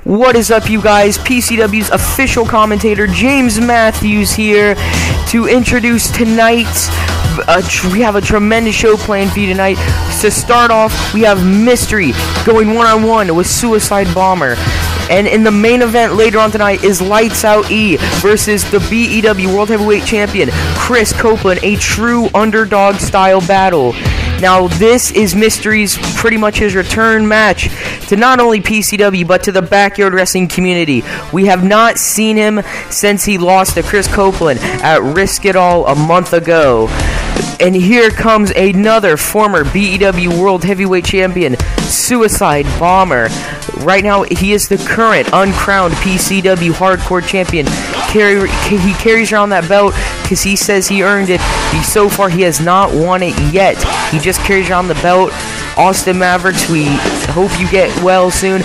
What is up, you guys? PCW's official commentator James Matthews here to introduce tonight's we have a tremendous show planned for you tonight. To start off, we have Mystery going one-on-one with Suicide Bomber. And in the main event later on tonight is Lights Out E versus the BEW World Heavyweight Champion Chris Copeland, a true underdog style battle. Now, this is Mystery's pretty much his return match to not only PCW, but to the backyard wrestling community. We have not seen him since he lost to Chris Copeland at Risk It All a month ago. And here comes another former BEW World Heavyweight Champion, Suicide Bomber. Right now, he is the current uncrowned PCW Hardcore Champion. He carries around that belt because he says he earned it. So far, he has not won it yet. He just carries around the belt. Austin Mavericks, we hope you get well soon.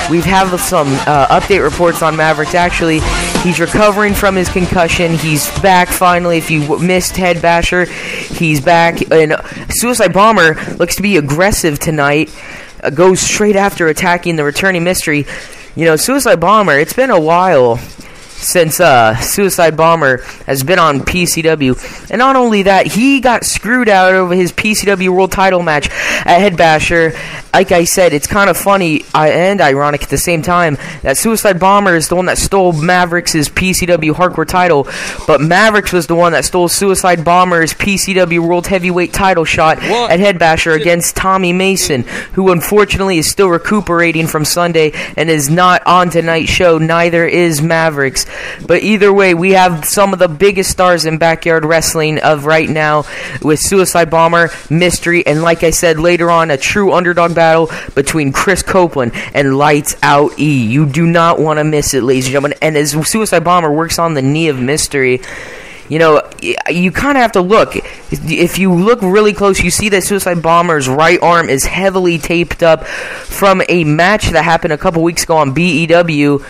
We have some update reports on Mavericks. Actually, he's recovering from his concussion. He's back finally. If you missed Head Basher, he's back. And Suicide Bomber looks to be aggressive tonight. Goes straight after attacking the returning Mystery. You know, Suicide Bomber, it's been a while since Suicide Bomber has been on PCW. And not only that, he got screwed out over his PCW World Title match at Head Basher. Like I said, it's kind of funny and ironic at the same time that Suicide Bomber is the one that stole Mavericks' PCW Hardcore title, but Mavericks was the one that stole Suicide Bomber's PCW World Heavyweight title shot at Head Basher against Tommy Mason, who unfortunately is still recuperating from Sunday and is not on tonight's show. Neither is Mavericks. But either way, we have some of the biggest stars in backyard wrestling of right now with Suicide Bomber, Mystery, and like I said, later on, a true underdog battle between Chris Copeland and Lights Out E. You do not want to miss it, ladies and gentlemen. And as Suicide Bomber works on the knee of Mystery, you know, you kind of have to look. If you look really close, you see that Suicide Bomber's right arm is heavily taped up from a match that happened a couple weeks ago on BEW.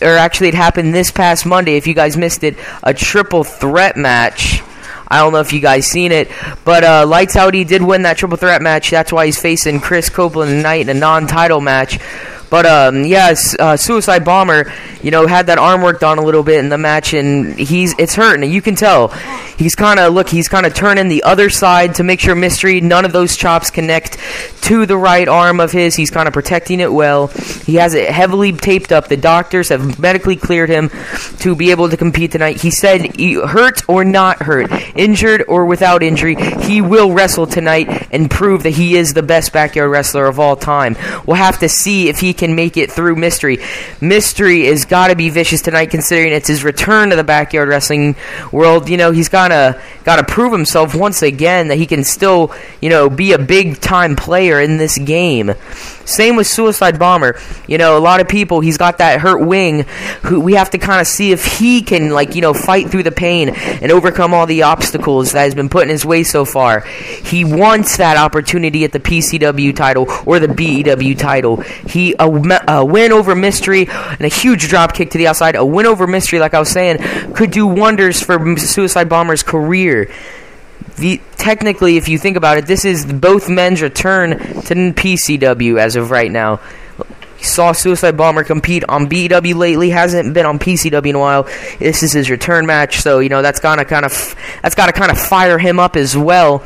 Or actually, it happened this past Monday, if you guys missed it. A triple threat match. I don't know if you guys seen it, but Lights Out E did win that triple threat match. That's why he's facing Chris Copeland tonight in a non-title match. But, Suicide Bomber, you know, had that arm worked on a little bit in the match, and it's hurting. You can tell. He's kind of turning the other side to make sure Mystery, none of those chops connect to the right arm of his. He's kind of protecting it well. He has it heavily taped up. The doctors have medically cleared him to be able to compete tonight. He said, hurt or not hurt, injured or without injury, he will wrestle tonight and prove that he is the best backyard wrestler of all time. We'll have to see if he can make it through Mystery. Mystery has got to be vicious tonight, considering it's his return to the backyard wrestling world. You know, he's got to prove himself once again that he can still, you know, be a big time player in this game. Same with Suicide Bomber. You know, a lot of people, he's got that hurt wing. Who we have to kind of see if he can, like, you know, fight through the pain and overcome all the obstacles that has been put in his way so far. He wants that opportunity at the PCW title or the BEW title. A win over Mystery and a huge drop kick to the outside. A win over Mystery, like I was saying, could do wonders for Suicide Bomber's career. Technically, if you think about it, this is both men's return to PCW as of right now. You saw Suicide Bomber compete on BEW lately, hasn't been on PCW in a while. This is his return match, so you know that's got to kind of fire him up as well.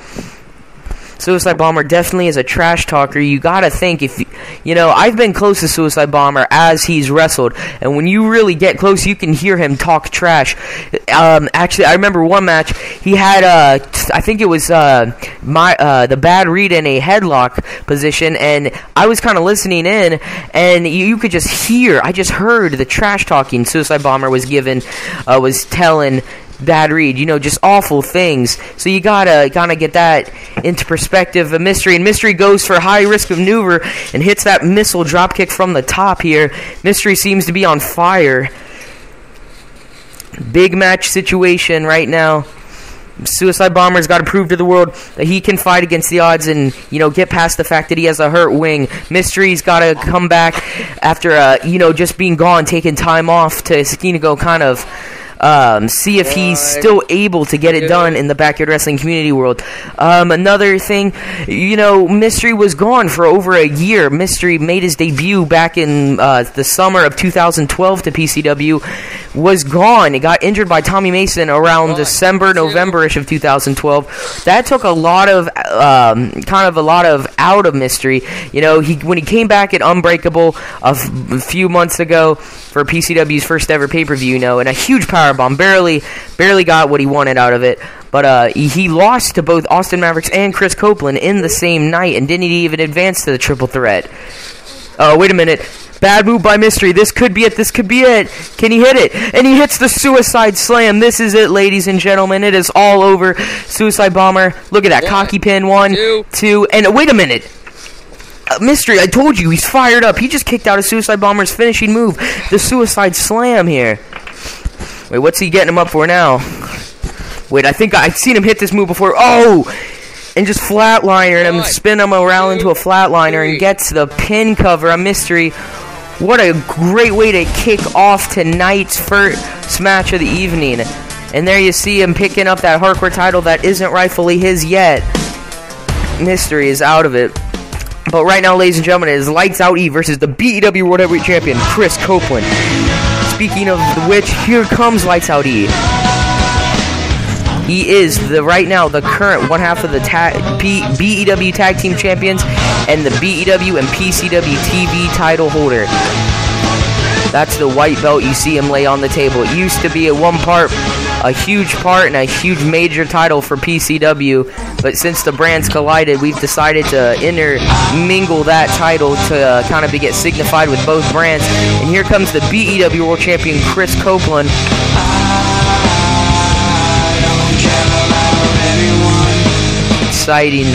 Suicide Bomber definitely is a trash talker. You gotta think, if you know, I've been close to Suicide Bomber as he's wrestled, and when you really get close, you can hear him talk trash. Actually, I remember one match he had. I think it was the bad read in a headlock position, and I was kind of listening in, and you could just hear. I just heard the trash talking Suicide Bomber was telling bad read, you know, just awful things. So you gotta kind of get that into perspective. A Mystery, and Mystery goes for high risk maneuver and hits that missile drop kick from the top here. Mystery seems to be on fire. Big match situation right now. Suicide Bomber's got to prove to the world that he can fight against the odds and, you know, get past the fact that he has a hurt wing. Mystery's got to come back after, you know, just being gone, taking time off to, you know, go kind of see if he's still able to get it done in the backyard wrestling community world. Another thing, you know, Mystery was gone for over a year. Mystery made his debut back in the summer of 2012 to PCW. Was gone. He got injured by Tommy Mason around December, November-ish of 2012. That took a lot of, out of Mystery. You know, when he came back at Unbreakable a few months ago for PCW's first ever pay-per-view, you know, and a huge powerbomb, barely got what he wanted out of it. But he lost to both Austin Mavericks and Chris Copeland in the same night and didn't even advance to the triple threat. Wait a minute. Bad move by Mystery. This could be it. This could be it. Can he hit it? And he hits the Suicide Slam. This is it, ladies and gentlemen. It is all over. Suicide Bomber. Look at that. Cocky pin. 1, 2. And wait a minute. Mystery, I told you, he's fired up. He just kicked out a Suicide Bomber's finishing move. The Suicide Slam here. Wait, what's he getting him up for now? Wait, I think I've seen him hit this move before. Oh! And just flatliner him, spin him around into a flatliner and gets the pin cover on Mystery. What a great way to kick off tonight's first match of the evening. And there you see him picking up that hardcore title that isn't rightfully his yet. Mystery is out of it. But right now, ladies and gentlemen, it is Lights Out E versus the BEW World Heavyweight Champion, Chris Copeland. Speaking of which, here comes Lights Out E. He is right now the current one half of the BEW Tag Team Champions and the BEW and PCW TV title holder. That's the white belt you see him lay on the table. It used to be a huge part and a huge major title for PCW, but since the brands collided, we've decided to intermingle that title to kind of get signified with both brands. And here comes the BEW World Champion, Chris Copeland. Exciting.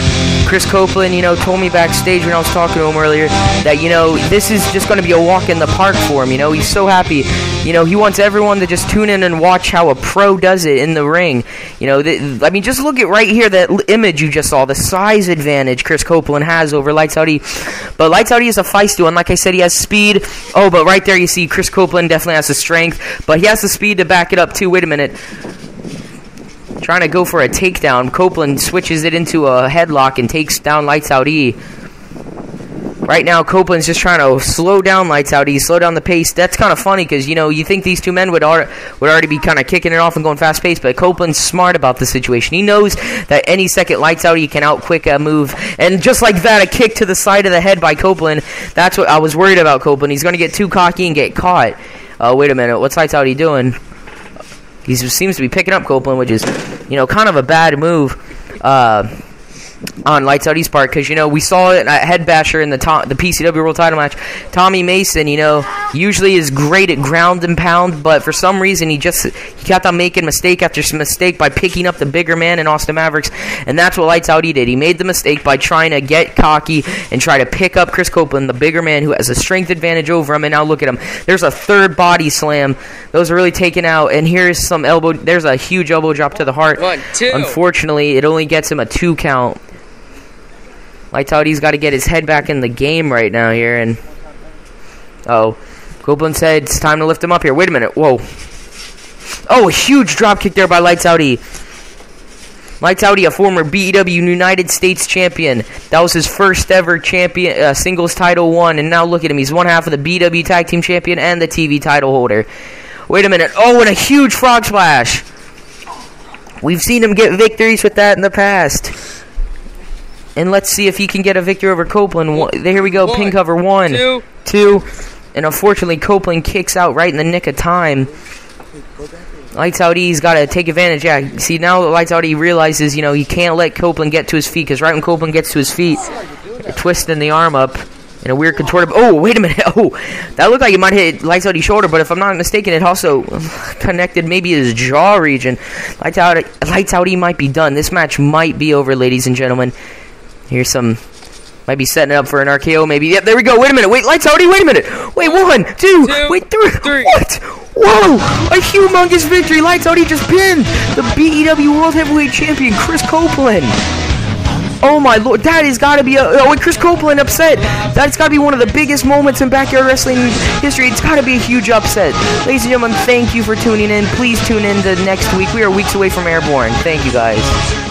Chris Copeland, you know, told me backstage when I was talking to him earlier that, you know, this is just going to be a walk in the park for him. You know, he's so happy. You know, he wants everyone to just tune in and watch how a pro does it in the ring. You know, I mean, just look at right here, that image you just saw, the size advantage Chris Copeland has over Lights Out E. But Lights Out E is a feisty one. Like I said, he has speed. Oh, but right there you see Chris Copeland definitely has the strength, but he has the speed to back it up too. Wait a minute. Trying to go for a takedown. Copeland switches it into a headlock and takes down Lights Out E. Right now, Copeland's just trying to slow down Lights Out E, slow down the pace. That's kind of funny because, you know, you think these two men would already be kind of kicking it off and going fast-paced, but Copeland's smart about the situation. He knows that any second Lights Out E can out-quick a move. And just like that, a kick to the side of the head by Copeland. That's what I was worried about Copeland. He's going to get too cocky and get caught. Wait a minute. What's Lights Out E doing? He seems to be picking up Copeland, which is, you know, kind of a bad move on Lights Out E's part, because, you know, we saw it at Head Basher in the PCW World Title match. Tommy Mason, you know, usually is great at ground and pound, but for some reason he kept on making mistake after mistake by picking up the bigger man in Austin Mavericks, and that's what Lights Out E did. He made the mistake by trying to get cocky and try to pick up Chris Copeland, the bigger man who has a strength advantage over him, and now look at him. There's a third body slam. Those are really taken out, and here's some elbow. There's a huge elbow drop to the heart. 1, 2. Unfortunately, it only gets him a 2 count. Lights Out E's got to get his head back in the game right now here, and Copeland said it's time to lift him up here. Wait a minute, whoa. Oh, a huge drop kick there by Lights Out E. Lights Out E, a former BEW United States champion. That was his first ever champion singles title won, and now look at him. He's one half of the BEW Tag Team Champion and the TV title holder. Wait a minute. Oh, and a huge frog splash. We've seen him get victories with that in the past. And let's see if he can get a victory over Copeland. Here we go. Pin cover. 1, 2. And unfortunately, Copeland kicks out right in the nick of time. Lights Out E's got to take advantage. Yeah, see, now Lights Out E realizes, you know, he can't let Copeland get to his feet, because right when Copeland gets to his feet, twisting the arm up in a weird contorted. Oh, wait a minute. Oh, that looked like it might hit Lights Out E's shoulder, but if I'm not mistaken, it also connected maybe his jaw region. Lights Out E might be done. This match might be over, ladies and gentlemen. Here's some, might be setting it up for an RKO maybe. Yep, there we go. Wait a minute. Wait, Lights Out E, wait a minute. Wait, 1, 2, wait, 3. What? Whoa, a humongous victory. Lights Out E just pinned the BEW World Heavyweight Champion, Chris Copeland. Oh my lord, that has got to be with Chris Copeland upset. That's got to be one of the biggest moments in backyard wrestling history. It's got to be a huge upset. Ladies and gentlemen, thank you for tuning in. Please tune in to next week. We are weeks away from Airborne. Thank you, guys.